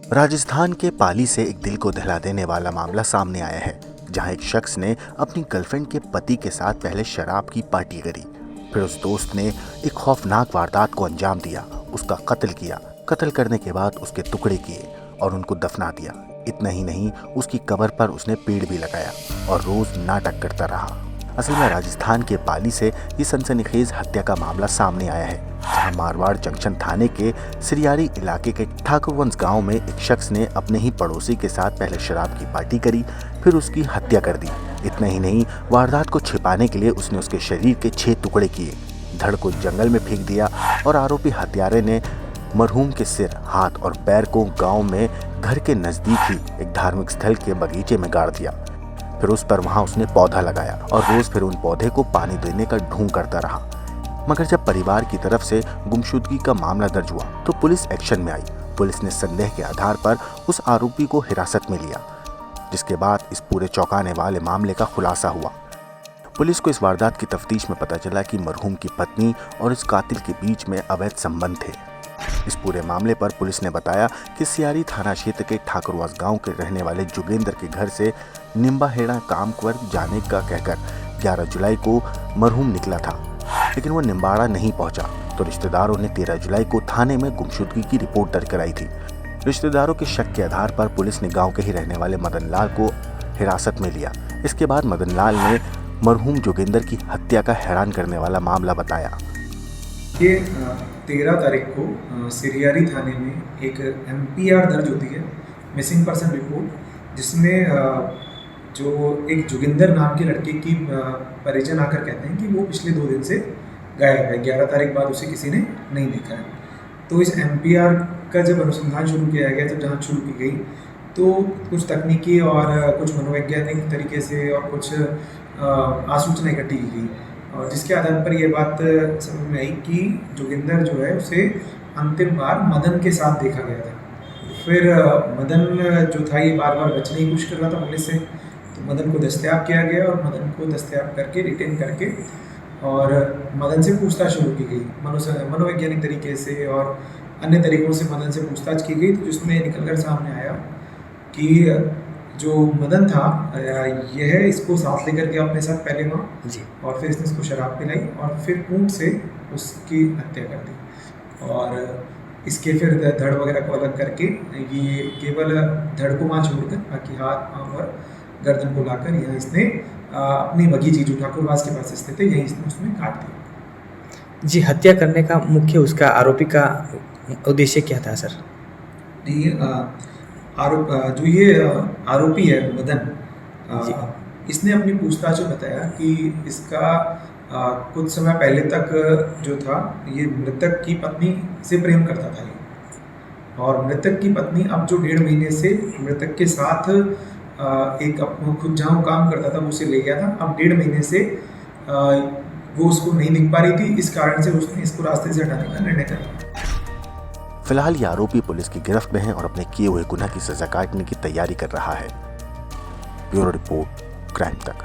राजस्थान के पाली से एक दिल को दहला देने वाला मामला सामने आया है, जहां एक शख्स ने अपनी गर्लफ्रेंड के पति के साथ पहले शराब की पार्टी करी, फिर उस दोस्त ने एक खौफनाक वारदात को अंजाम दिया, उसका कत्ल किया। कत्ल करने के बाद उसके टुकड़े किए और उनको दफना दिया। इतना ही नहीं, उसकी कब्र पर उसने पेड़ भी लगाया और रोज नाटक करता रहा। असल में राजस्थान के पाली से ये सनसनीखेज हत्या का मामला सामने आया है, जहां मारवाड़ जंक्शन थाने के सिरियारी इलाके के ठाकुरवंश गांव में एक शख्स ने अपने ही पड़ोसी के साथ पहले शराब की पार्टी करी, फिर उसकी हत्या कर दी। इतना ही नहीं, वारदात को छिपाने के लिए उसने उसके शरीर के 6 टुकड़े किए, धड़ को जंगल में फेंक दिया और आरोपी हत्यारे ने मरहूम के सिर, हाथ और पैर को गांव में घर के नजदीक ही एक धार्मिक स्थल के बगीचे में गाड़ दिया। फिर उस पर वहां उसने पौधा लगाया और रोज फिर उन पौधे को पानी देने का ढोंग करता रहा। मगर जब परिवार की तरफ से गुमशुदगी का मामला दर्ज हुआ तो पुलिस एक्शन में आई। पुलिस ने संदेह के आधार पर उस आरोपी को हिरासत में लिया, जिसके बाद इस पूरे चौंकाने वाले मामले का खुलासा हुआ। पुलिस को इस वारदात की तफ्तीश में पता चला कि मरहूम की पत्नी और इस कातिल के बीच में अवैध संबंध थे। इस पूरे मामले पर पुलिस ने बताया कि सियारी थाना क्षेत्र के ठाकुरवास गांव के रहने वाले जोगेंद्र के घर से निम्बाहेड़ा काम पर जाने का कहकर 11 जुलाई को मरहूम निकला था, लेकिन वो निम्बाड़ा नहीं पहुंचा तो रिश्तेदारों ने 13 जुलाई को थाने में गुमशुदगी की रिपोर्ट दर्ज कराई थी। रिश्तेदारों के शक के आधार पर पुलिस ने गांव के ही रहने वाले मदन लाल को हिरासत में लिया। इसके बाद मदन लाल ने मरहूम जोगेंद्र की हत्या का हैरान करने वाला मामला बताया। ये 13 तारीख को सिरियारी थाने में एक MPR दर्ज होती है, मिसिंग पर्सन रिपोर्ट, जिसमें जो एक जोगिंदर नाम के लड़के की परिजन आकर कहते हैं कि वो पिछले 2 दिन से गायब है। 11 तारीख बाद उसे किसी ने नहीं देखा है। तो इस MPR का जब अनुसंधान शुरू किया गया, जब जांच शुरू की गई, तो कुछ तकनीकी और कुछ मनोवैज्ञानिक तरीके से और कुछ आसूचना इकट्ठी की गई, और जिसके आधार पर यह बात समझ में आई कि जोगिंदर जो है उसे अंतिम बार मदन के साथ देखा गया था। फिर मदन जो था ये बार बार बचने की कोशिश कर रहा था पुलिस से, तो मदन को दस्तयाब किया गया और मदन को दस्तयाब करके रिटेन करके और मदन से पूछताछ शुरू की गई, मनोवैज्ञानिक तरीके से और अन्य तरीक़ों से मदन से पूछताछ की गई। तो जिसमें निकल कर सामने आया कि जो मदन था यह इसको साथ लेकर गया अपने साथ पहले वहाँ जी, और फिर इसने इसको शराब पिलाई और फिर ऊँट से उसकी हत्या कर दी। और इसके फिर धड़ वगैरह को अलग करके ये केवल धड़ को वहाँ छोड़कर बाकी हाथ, पाँव और गर्दन को लाकर यहाँ इसने अपनी बगीची जो ठाकुरवास के पास स्थित है, यहीं इसने उसमें काट दिया। जी, हत्या करने का मुख्य उसका आरोपी का उद्देश्य क्या था सर? ये आरोपी है मदन, इसने अपनी पूछताछ में बताया कि इसका कुछ समय पहले तक जो था ये मृतक की पत्नी से प्रेम करता था ये, और मृतक की पत्नी अब जो 1.5 महीने से मृतक के साथ एक खुद जहाँ काम करता था वो उसे ले गया था। अब 1.5 महीने से वो उसको नहीं दिख पा रही थी, इस कारण से उसने इसको रास्ते से हटाने का निर्णय कर लिया। फिलहाल ये आरोपी पुलिस की गिरफ्त में है और अपने किए हुए गुनाह की सजा काटने की तैयारी कर रहा है। ब्यूरो रिपोर्ट, क्राइम तक।